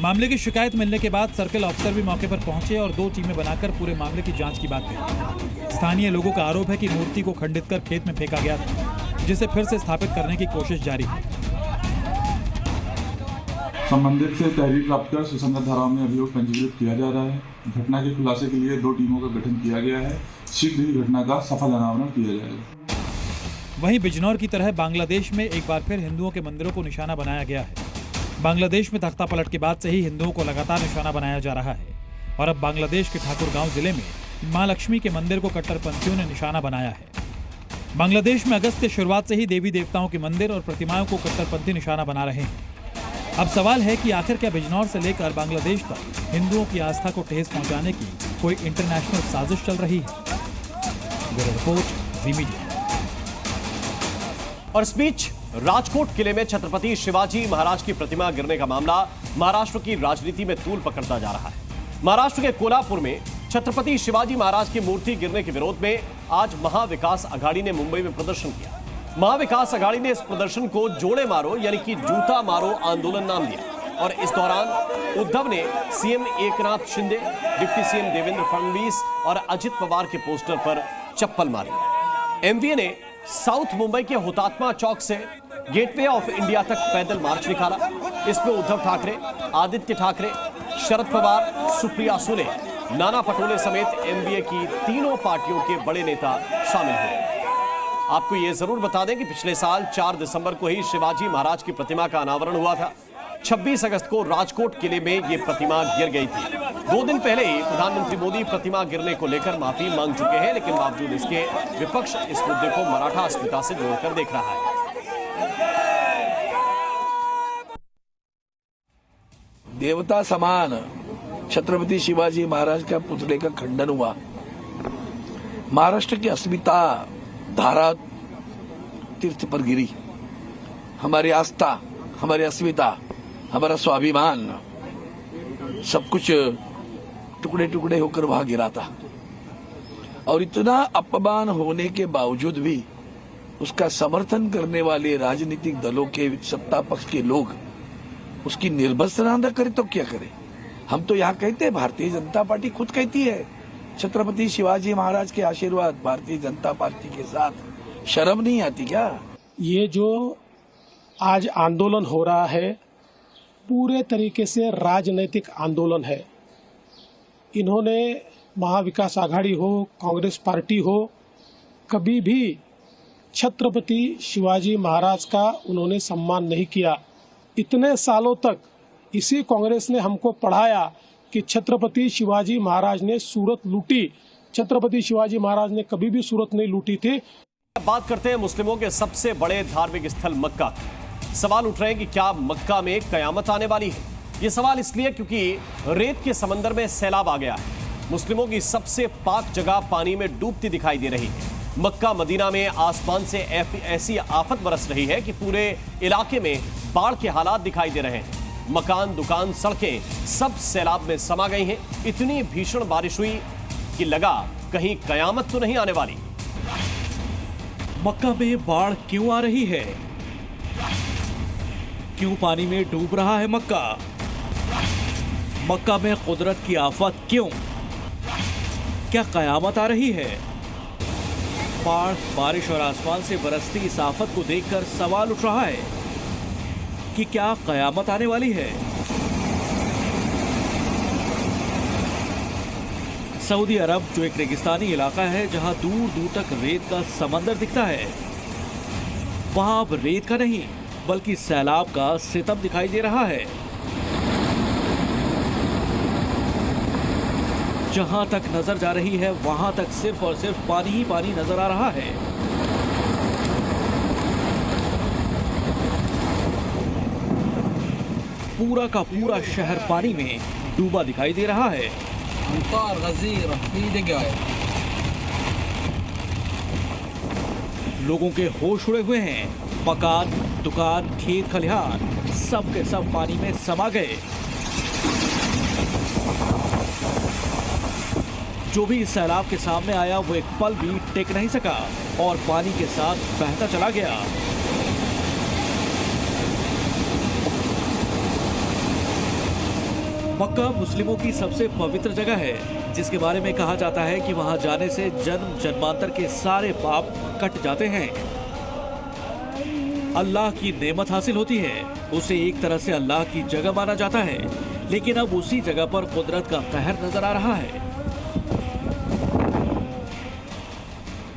मामले की शिकायत मिलने के बाद सर्किल ऑफिसर भी मौके पर पहुंचे और 2 टीमें बनाकर पूरे मामले की जांच की बात कही। स्थानीय लोगों का आरोप है कि मूर्ति को खंडित कर खेत में फेंका गया था, जिसे फिर से स्थापित करने की कोशिश जारी है। संबंधित से तहरीर प्राप्त कर सुसंगत धाराओं में अभियोग पंजीकृत किया जा रहा है। घटना के खुलासे के लिए 2 टीमों का गठन किया गया है। शीघ्र ही घटना का सफल अनावरण किया जाएगा। वहीं बिजनौर की तरह बांग्लादेश में एक बार फिर हिंदुओं के मंदिरों को निशाना बनाया गया है। बांग्लादेश में तख्ता पलट के बाद से ही हिंदुओं को लगातार निशाना बनाया जा रहा है और अब बांग्लादेश के ठाकुरगांव जिले में मां लक्ष्मी के मंदिर को कट्टरपंथियों ने निशाना बनाया है। बांग्लादेश में अगस्त के शुरुआत से ही देवी देवताओं के मंदिर और प्रतिमाओं को कट्टरपंथी निशाना बना रहे हैं। अब सवाल है कि आखिर क्या बिजनौर से लेकर बांग्लादेश तक हिंदुओं की आस्था को ठेस पहुंचाने की कोई इंटरनेशनल साजिश चल रही है? ब्यूरो रिपोर्ट, जी मीडिया। और इस बीच राजकोट किले में छत्रपति शिवाजी महाराज की प्रतिमा गिरने का मामला महाराष्ट्र की राजनीति में तूल पकड़ता जा रहा है। महाराष्ट्र के कोल्हापुर में छत्रपति शिवाजी महाराज की मूर्ति गिरने के विरोध में आज महाविकास आघाड़ी ने मुंबई में प्रदर्शन किया। महाविकास आघाड़ी ने इस प्रदर्शन को जोड़े मारो यानी कि जूता मारो आंदोलन नाम दिया और इस दौरान उद्धव ने CM Eknath Shinde, deputy CM Devendra Fadnavis और अजित पवार के पोस्टर पर चप्पल मारी। एमवीए ने साउथ मुंबई के हुतात्मा चौक से गेटवे ऑफ इंडिया तक पैदल मार्च निकाला। इसमें उद्धव ठाकरे, आदित्य ठाकरे, शरद पवार, सुप्रिया सुले, नाना पटोले समेत एमवीए की तीनों पार्टियों के बड़े नेता शामिल हुए। आपको यह जरूर बता दें कि पिछले साल 4 दिसंबर को ही शिवाजी महाराज की प्रतिमा का अनावरण हुआ था। 26 अगस्त को राजकोट किले में यह प्रतिमा गिर गई थी। 2 दिन पहले ही प्रधानमंत्री मोदी प्रतिमा गिरने को लेकर माफी मांग चुके हैं, लेकिन बावजूद इसके विपक्ष इस मुद्दे को मराठा अस्मिता से जोड़कर देख रहा है। देवता समान छत्रपति शिवाजी महाराज का पुतले का खंडन हुआ। महाराष्ट्र की अस्मिता धारा तीर्थ पर गिरी। हमारी आस्था, हमारी अस्मिता, हमारा स्वाभिमान सब कुछ टुकड़े टुकड़े होकर वहां गिरा था। और इतना अपमान होने के बावजूद भी उसका समर्थन करने वाले राजनीतिक दलों के सत्ता पक्ष के लोग उसकी निर्भत्सना न करे तो क्या करे। हम तो यहाँ कहते हैं, भारतीय जनता पार्टी खुद कहती है छत्रपति शिवाजी महाराज के आशीर्वाद भारतीय जनता पार्टी के साथ। शर्म नहीं आती क्या? ये जो आज आंदोलन हो रहा है पूरे तरीके से राजनीतिक आंदोलन है। इन्होंने महाविकास आघाड़ी हो, कांग्रेस पार्टी हो, कभी भी छत्रपति शिवाजी महाराज का उन्होंने सम्मान नहीं किया। इतने सालों तक इसी कांग्रेस ने हमको पढ़ाया कि छत्रपति शिवाजी महाराज ने सूरत लूटी। छत्रपति शिवाजी महाराज ने कभी भी सूरत नहीं लूटी थी। बात करते हैं मुस्लिमों के सबसे बड़े धार्मिक स्थल मक्का। सवाल उठ रहे हैं कि क्या मक्का में कयामत आने वाली है। ये सवाल इसलिए क्योंकि रेत के समंदर में सैलाब आ गया है। मुस्लिमों की सबसे पाक जगह पानी में डूबती दिखाई दे रही है। मक्का मदीना में आसमान से ऐसी आफत बरस रही है कि पूरे इलाके में बाढ़ के हालात दिखाई दे रहे हैं। मकान, दुकान, सड़कें सब सैलाब में समा गई हैं। इतनी भीषण बारिश हुई कि लगा कहीं कयामत तो नहीं आने वाली। मक्का में बाढ़ क्यों आ रही है? क्यों पानी में डूब रहा है मक्का? मक्का में कुदरत की आफत क्यों? क्या कयामत आ रही है? बाढ़, बारिश और आसमान से बरसती इस आफत को देखकर सवाल उठ रहा है कि क्या कयामत आने वाली है। सऊदी अरब जो एक रेगिस्तानी इलाका है जहां दूर दूर तक रेत का समंदर दिखता है, वहां अब रेत का नहीं बल्कि सैलाब का सितम दिखाई दे रहा है। जहां तक नजर जा रही है वहां तक सिर्फ और सिर्फ पानी ही पानी नजर आ रहा है। पूरा का पूरा शहर पानी में डूबा दिखाई दे रहा है। लोगों के होश उड़े हुए हैं। मकान, दुकान, खेत खलिहान सब के सब पानी में समा गए। जो भी इस सैलाब के सामने आया वो एक पल भी टिक नहीं सका और पानी के साथ बहता चला गया। मक्का मुस्लिमों की सबसे पवित्र जगह है, जिसके बारे में कहा जाता है कि वहां जाने से जन्म जन्मांतर के सारे पाप कट जाते हैं, अल्लाह की नेमत हासिल होती है। उसे एक तरह से अल्लाह की जगह माना जाता है, लेकिन अब उसी जगह पर कुदरत का कहर नजर आ रहा है।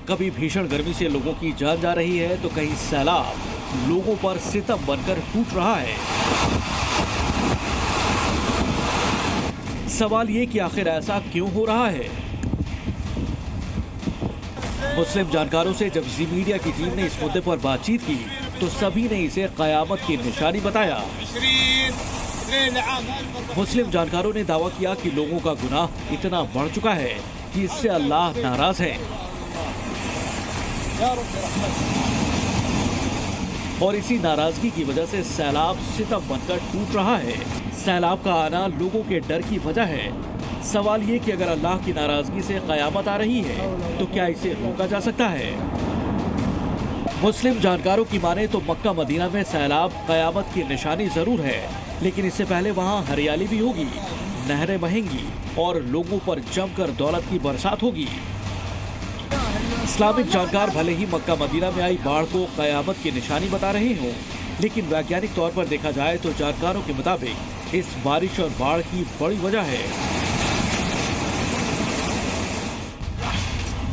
कभी भीषण गर्मी से लोगों की जान जा रही है तो कहीं सैलाब लोगों पर सितम बनकर टूट रहा है। सवाल ये कि आखिर ऐसा क्यों हो रहा है। मुस्लिम जानकारों से जब जी मीडिया की टीम ने इस मुद्दे पर बातचीत की तो सभी ने इसे कयामत की निशानी बताया। मुस्लिम जानकारों ने दावा किया कि लोगों का गुनाह इतना बढ़ चुका है कि इससे अल्लाह नाराज है और इसी नाराजगी की वजह से सैलाब सितम बनकर टूट रहा है। सैलाब का आना लोगों के डर की वजह है। सवाल ये कि अगर अल्लाह की नाराजगी से कयामत आ रही है तो क्या इसे रोका जा सकता है। मुस्लिम जानकारों की माने तो मक्का मदीना में सैलाब कयामत की निशानी जरूर है, लेकिन इससे पहले वहाँ हरियाली भी होगी, नहरें बहेंगी और लोगों पर जमकर दौलत की बरसात होगी। इस्लामिक जानकार भले ही मक्का मदीना में आई बाढ़ को कयामत की निशानी बता रहे हों, लेकिन वैज्ञानिक तौर पर देखा जाए तो जानकारों के मुताबिक इस बारिश और बाढ़ की बड़ी वजह है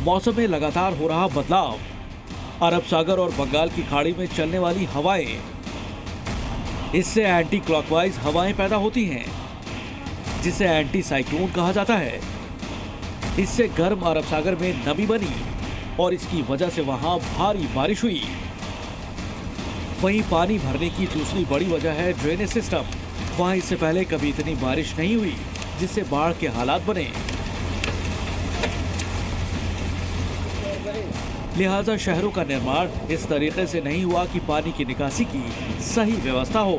मौसम में लगातार हो रहा बदलाव। अरब सागर और बंगाल की खाड़ी में चलने वाली हवाएं, इससे एंटी क्लॉकवाइज हवाएं पैदा होती हैं, जिसे एंटी साइक्लोन कहा जाता है। इससे गर्म अरब सागर में नमी बनी और इसकी वजह से वहां भारी बारिश हुई। वहीं पानी भरने की दूसरी बड़ी वजह है ड्रेनेज सिस्टम। वहां इससे पहले कभी इतनी बारिश नहीं हुई, जिससे बाढ़ के हालात बने। लिहाजा शहरों का निर्माण इस तरीके से नहीं हुआ कि पानी की निकासी की सही व्यवस्था हो,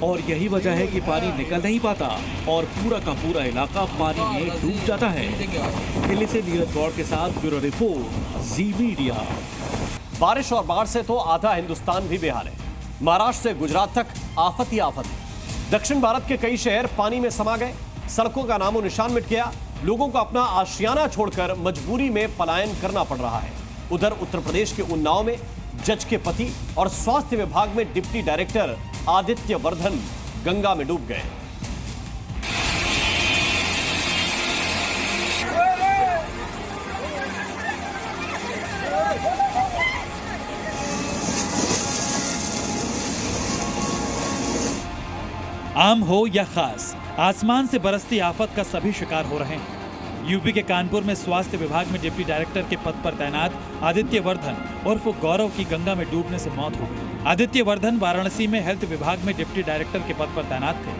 और यही वजह है कि पानी निकल नहीं पाता और पूरा का पूरा इलाका पानी में डूब जाता है। दिल्ली से नीरज गौड़ के साथ ब्यूरो रिपोर्ट, जी मीडिया। बारिश और बाढ़ से तो आधा हिंदुस्तान भी बेहाल है। महाराष्ट्र से गुजरात तक आफत ही आफत है। दक्षिण भारत के कई शहर पानी में समा गए, सड़कों का नामो निशान मिट गया। लोगों को अपना आशियाना छोड़कर मजबूरी में पलायन करना पड़ रहा है। उधर उत्तर प्रदेश के उन्नाव में जज के पति और स्वास्थ्य विभाग में डिप्टी डायरेक्टर आदित्य वर्धन गंगा में डूब गए। आम हो या खास, आसमान से बरसती आफत का सभी शिकार हो रहे हैं। यूपी के कानपुर में स्वास्थ्य विभाग में डिप्टी डायरेक्टर के पद पर तैनात आदित्य वर्धन उर्फ गौरव की गंगा में डूबने से मौत हो गई। आदित्य वर्धन वाराणसी में हेल्थ विभाग में डिप्टी डायरेक्टर के पद पर तैनात थे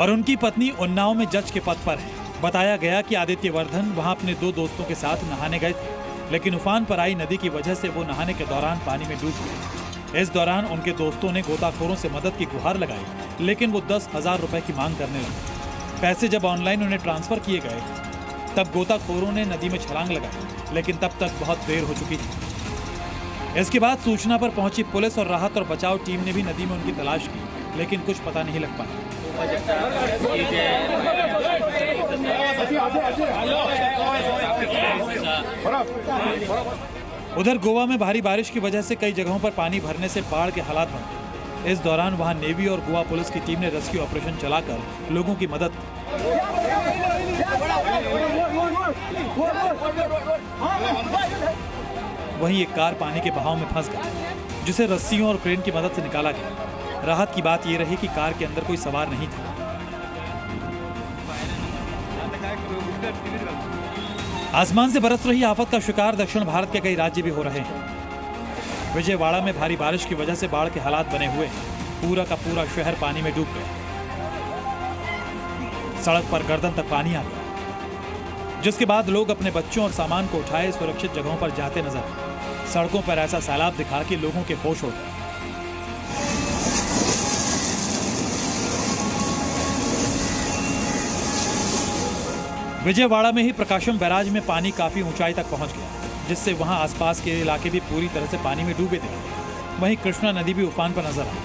और उनकी पत्नी उन्नाव में जज के पद पर है। बताया गया कि आदित्य वर्धन वहां अपने 2 दोस्तों के साथ नहाने गए थे, लेकिन उफान पर आई नदी की वजह से वो नहाने के दौरान पानी में डूब गए। इस दौरान उनके दोस्तों ने गोताखोरों से मदद की गुहार लगाई, लेकिन वो 10,000 रुपए की मांग करने लगे। पैसे जब ऑनलाइन उन्हें ट्रांसफर किए गए तब गोताखोरों ने नदी में छलांग लगाई, लेकिन तब तक बहुत देर हो चुकी थी। इसके बाद सूचना पर पहुंची पुलिस और राहत और बचाव टीम ने भी नदी में उनकी तलाश की, लेकिन कुछ पता नहीं लग पाया। उधर गोवा में भारी बारिश की वजह से कई जगहों पर पानी भरने से बाढ़ के हालात बन गए। इस दौरान वहां नेवी और गोवा पुलिस की टीम ने रेस्क्यू ऑपरेशन चलाकर लोगों की मदद की। वहीं एक कार पानी के बहाव में फंस गई, जिसे रस्सियों और क्रेन की मदद से निकाला गया। राहत की बात यह रही कि कार के अंदर कोई सवार नहीं था। आसमान से बरस रही आफत का शिकार दक्षिण भारत के कई राज्य भी हो रहे हैं। विजयवाड़ा में भारी बारिश की वजह से बाढ़ के हालात बने हुए, पूरा का पूरा शहर पानी में डूब गया। सड़क पर गर्दन तक पानी आ गया, जिसके बाद लोग अपने बच्चों और सामान को उठाए सुरक्षित जगहों पर जाते नजर आए। सड़कों पर ऐसा सैलाब दिखा कि लोगों के होश उड़ गए। विजयवाड़ा में ही प्रकाशम बैराज में पानी काफी ऊंचाई तक पहुंच गया, जिससे वहां आसपास के इलाके भी पूरी तरह से पानी में डूबे दिखे। वहीं कृष्णा नदी भी उफान पर नजर आई।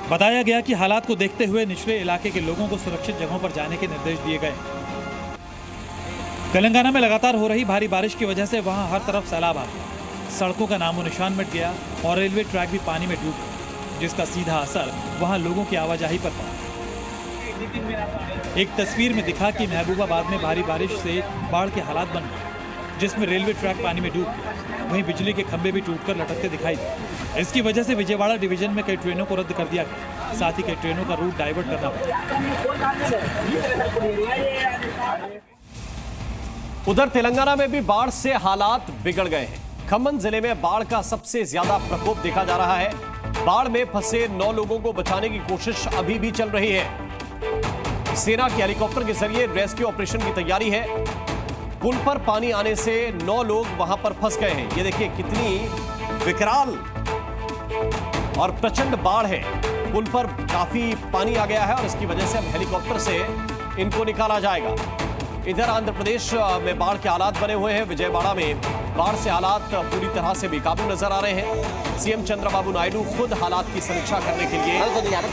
बताया गया कि हालात को देखते हुए निचले इलाके के लोगों को सुरक्षित जगहों पर जाने के निर्देश दिए गए। तेलंगाना में लगातार हो रही भारी बारिश की वजह से वहां हर तरफ सैलाब आ गया। सड़कों का नामो निशान मिट गया और रेलवे ट्रैक भी पानी में डूब गया, जिसका सीधा असर वहां लोगों की आवाजाही पर पड़ा। एक तस्वीर में दिखा कि महबूबाबाद में भारी बारिश से बाढ़ के हालात बन गए, जिसमें रेलवे ट्रैक पानी में डूब गया। वहीं बिजली के खंभे भी टूटकर लटकते दिखाई दिए। इसकी वजह से विजयवाड़ा डिवीजन में कई ट्रेनों को रद्द कर दिया गया, साथ ही कई ट्रेनों का रूट डाइवर्ट करना पड़ा। उधर तेलंगाना में भी बाढ़ से हालात बिगड़ गए हैं। खम्मम जिले में बाढ़ का सबसे ज्यादा प्रकोप देखा जा रहा है। बाढ़ में फंसे 9 लोगों को बचाने की कोशिश अभी भी चल रही है। सेना के हेलीकॉप्टर के जरिए रेस्क्यू ऑपरेशन की तैयारी है। पुल पर पानी आने से 9 लोग वहां पर फंस गए हैं। ये देखिए कितनी विकराल और प्रचंड बाढ़ है। पुल पर काफी पानी आ गया है और इसकी वजह से अब हेलीकॉप्टर से इनको निकाला जाएगा। इधर आंध्र प्रदेश में बाढ़ के हालात बने हुए हैं। विजयवाड़ा में बाढ़ से हालात पूरी तरह से बेकाबू नजर आ रहे हैं। सीएम चंद्रबाबू नायडू खुद हालात की समीक्षा करने के लिए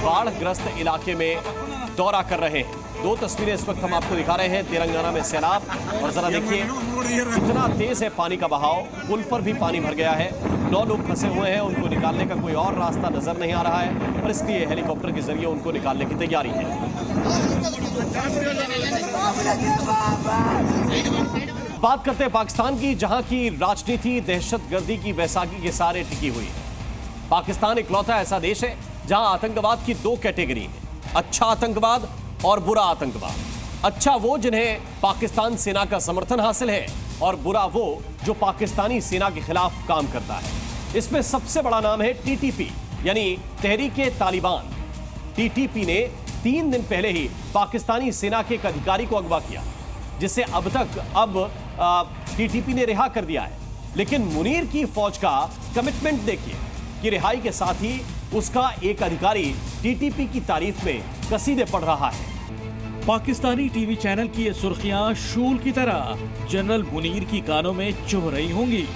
बाढ़ग्रस्त इलाके में दौरा कर रहे हैं। 2 तस्वीरें इस वक्त हम आपको दिखा रहे हैं। तेलंगाना में सैलाब, और जरा देखिए कितना तेज है पानी का बहाव। पुल पर भी पानी भर गया है। 9 लोग फंसे हुए हैं, उनको निकालने का कोई और रास्ता नजर नहीं आ रहा है और इसलिए हेलीकॉप्टर के जरिए उनको निकालने की तैयारी है। बात करते हैं पाकिस्तान की, जहां की राजनीति दहशतगर्दी की बैसाखी के सहारे टिकी हुई है। पाकिस्तान इकलौता ऐसा देश है जहां आतंकवाद की 2 कैटेगरी है, अच्छा आतंकवाद और बुरा आतंकवाद। अच्छा वो जिन्हें पाकिस्तान सेना का समर्थन हासिल है और बुरा वो जो पाकिस्तानी सेना के खिलाफ काम करता है। इसमें सबसे बड़ा नाम है टीटीपी यानी तहरीके तालिबान। टीटीपी ने 3 दिन पहले ही पाकिस्तानी सेना के एक अधिकारी को अगवा किया, जिसे अब टीटीपी ने रिहा कर दिया है। लेकिन मुनीर की फौज का कमिटमेंट देखिए कि रिहाई के साथ ही उसका एक अधिकारी टीटीपी की तारीफ में कसीदे पढ़ रहा है। पाकिस्तानी टीवी चैनल की ये सुर्खियां शूल की तरह जनरल मुनीर की कानों में चुभ रही होंगी,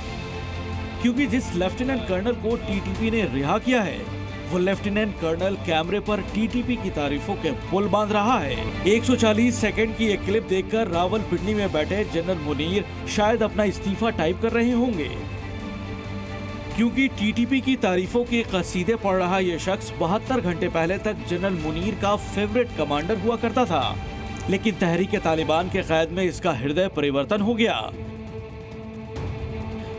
क्योंकि जिस लेफ्टिनेंट कर्नल को टीटीपी ने रिहा किया है वो लेफ्टिनेंट कर्नल कैमरे पर टीटीपी की तारीफों के पुल बांध रहा है। 140 सेकंड की एक क्लिप देखकर रावलपिंडी में बैठे जनरल मुनीर शायद अपना इस्तीफा टाइप कर रहे होंगे, क्योंकि टीटीपी की तारीफों के कसीदे पढ़ रहा ये शख्स 72 घंटे पहले तक जनरल मुनीर का फेवरेट कमांडर हुआ करता था, लेकिन तहरीके तालिबान के कैद में इसका हृदय परिवर्तन हो गया।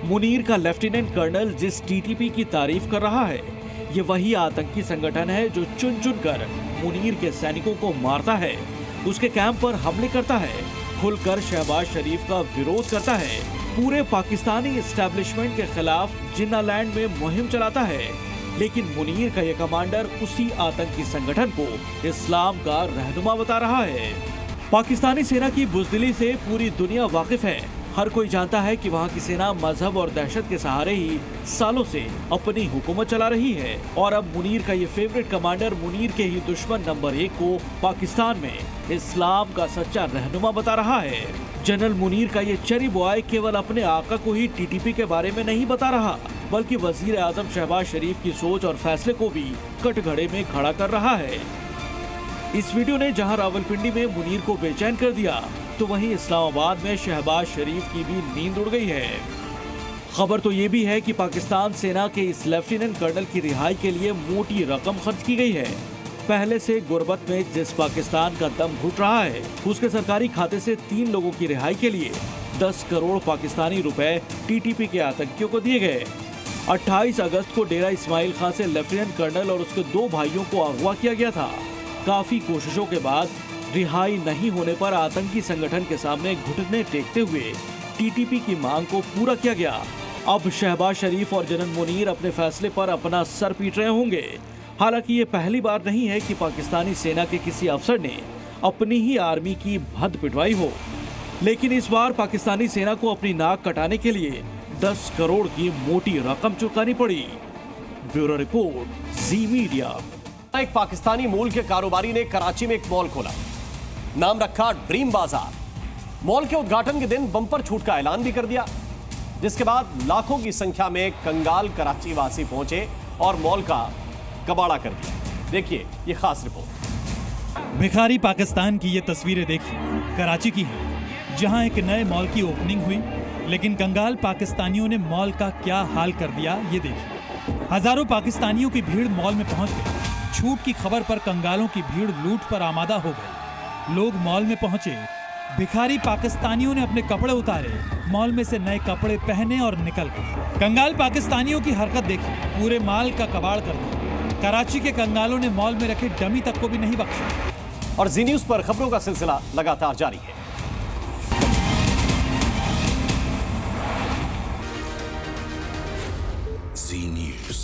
मुनीर का लेफ्टिनेंट कर्नल जिस टीटीपी की तारीफ कर रहा है ये वही आतंकी संगठन है जो चुन चुन कर मुनीर के सैनिकों को मारता है, उसके कैंप पर हमले करता है, खुलकर शहबाज शरीफ का विरोध करता है, पूरे पाकिस्तानी एस्टेब्लिशमेंट के खिलाफ जिन्नालैंड में मुहिम चलाता है। लेकिन मुनीर का ये कमांडर उसी आतंकी संगठन को इस्लाम का रहनुमा बता रहा है। पाकिस्तानी सेना की बुज़दिली से पूरी दुनिया वाकिफ है। हर कोई जानता है कि वहाँ की सेना मजहब और दहशत के सहारे ही सालों से अपनी हुकूमत चला रही है, और अब मुनीर का ये फेवरेट कमांडर मुनीर के ही दुश्मन नंबर 1 को पाकिस्तान में इस्लाम का सच्चा रहनुमा बता रहा है। जनरल मुनीर का ये चेरी बॉय केवल अपने आका को ही टीटीपी के बारे में नहीं बता रहा, बल्कि वजीर आजम शहबाज शरीफ की सोच और फैसले को भी कटघरे में खड़ा कर रहा है। इस वीडियो ने जहां रावलपिंडी में मुनीर को बेचैन कर दिया, तो वहीं इस्लामाबाद में शहबाज शरीफ की भी नींद उड़ गई है। खबर तो ये भी है कि पाकिस्तान सेना के इस लेफ्टिनेंट कर्नल की रिहाई के लिए मोटी रकम खर्च की गई है। पहले से गुर्बत में जिस पाकिस्तान का दम घुट रहा है, उसके सरकारी खाते से 3 लोगों की रिहाई के लिए 10 करोड़ पाकिस्तानी रुपए टीटीपी के आतंकियों को दिए गए। 28 अगस्त को डेरा इस्माइल खां से लेफ्टिनेंट कर्नल और उसके 2 भाइयों को अगवा किया गया था। काफी कोशिशों के बाद रिहाई नहीं होने पर आतंकी संगठन के सामने घुटने टेकते हुए टीटीपी की मांग को पूरा किया गया। अब शहबाज शरीफ और जनरल मुनीर अपने फैसले पर अपना सर पीट रहे होंगे। हालांकि ये पहली बार नहीं है कि पाकिस्तानी सेना के किसी अफसर ने अपनी ही आर्मी की भद्द पिटवाई हो, लेकिन इस बार पाकिस्तानी सेना को अपनी नाक कटाने के लिए 10 करोड़ की मोटी रकम चुकानी पड़ी। ब्यूरो रिपोर्ट, जी मीडिया। एक पाकिस्तानी मूल के कारोबारी ने कराची में एक मॉल खोला, नाम रखा ड्रीम बाजार। मॉल के उद्घाटन के दिन बम्पर छूट का ऐलान भी कर दिया, जिसके बाद लाखों की संख्या में कंगाल कराची वासी पहुंचे और मॉल का कबाड़ा कर दिया। देखिए ये खास रिपोर्ट। भिखारी पाकिस्तान की ये तस्वीरें देखिए, कराची की हैं, जहां एक नए मॉल की ओपनिंग हुई, लेकिन कंगाल पाकिस्तानियों ने मॉल का क्या हाल कर दिया ये देखिए। हजारों पाकिस्तानियों की भीड़ मॉल में पहुंच गई। छूट की खबर पर कंगालों की भीड़ लूट पर आमादा हो गई। लोग मॉल में पहुंचे, भिखारी पाकिस्तानियों ने अपने कपड़े उतारे, मॉल में से नए कपड़े पहने और निकल गए। कंगाल पाकिस्तानियों की हरकत देखिए, पूरे माल का कबाड़ कर दिया। कराची के कंगालों ने मॉल में रखे डमी तक को भी नहीं बख्शा। और जी न्यूज पर खबरों का सिलसिला लगातार जारी है। जी न्यूज।